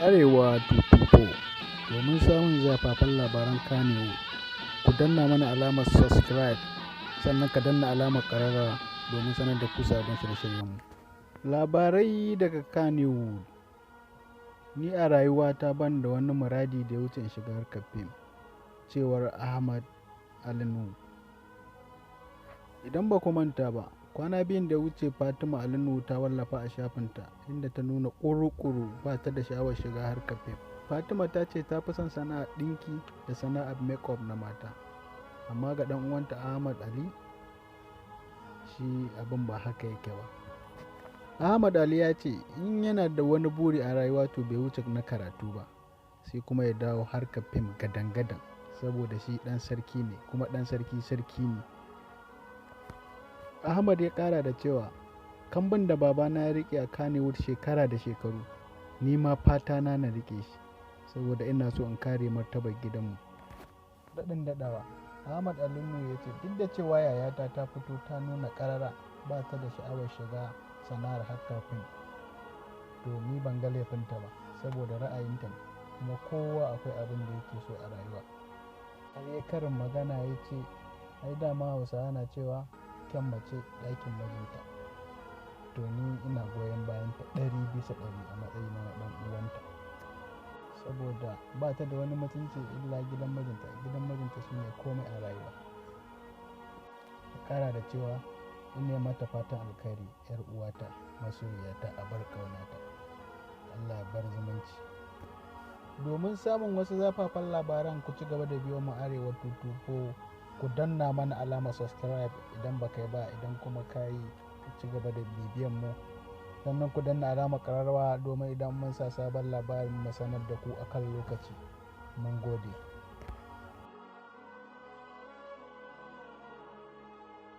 Arewa 224 domin samun zafafan labaran Kannywood. Ku danna mana alamar subscribe sannan ka danna alamar ƙararrawa domin sanar da ku sabon shirye-shiryenmu. Labarai daga Kannywood. Ni a rayuwata ban da wani muradi da ya wuce in shiga harkar fim, cewar Ahmad Ali Nuhu. Idan ba ku manta ba, kwana biyun da wuce Fatima Ali Nuhu ta wallafa a shafinta inda ta nuna ƙuru-ƙuru ba ta da sha'awar shiga harkar fim. Fatima ta ce ta fi son sana'ar ɗinki da sana'ar make-up na mata, amma ga ɗan uwanta Ahmad Ali shi abin ba haka yake ba. Ahmad Ali ya ce in yana da wani buri a rayuwa to bai wuce na karatu ba, sai kuma ya dawo harkar fim gadan-gadan saboda shi ɗan sarki ne kuma ɗan sarki ne. Ahmad ya ƙara da cewa kambun da babana ya riƙe a Kannywood shekara da shekaru, ni ma fata na riƙe shi saboda ina so in kare martabar gidanmu. Daɗin daɗawa, Ahmad Ali Nuhu ya ce duk da cewa yayata ta fito ta nuna ƙarara ba ta da sha'awar shiga sana'ar harkar fim, to ni ban ga laifinta ba saboda ra'ayinta ne, kuma kowa akwai abin da yake so a rayuwa. Har ya karin magana ya ce ai dama Hausawa na cewa kyan mace ɗakin mijinta, to ni ina goyon bayanta 100% a matsayina na ɗan uwanta, saboda ba ta da wani mutunci illa gidan mijinta shine komai a rayuwa. Ya ƙara da cewa ina mata fatan alkhairi, 'yar uwata, masoyiyata, abar ƙaunata. Allah ya bar zumunci. Domin samun wasu zafafan labaran ku ci gaba da biyo mu Arewa 224, ku danna mana alamar subscribe idan ba kai ba, idan kuma ka yi ku ci gaba da bibiyan mu, sannan ku danna alamar ƙararrawa domin idan mun sa sabon labarin mu sanar da ku akan lokaci. Mun gode.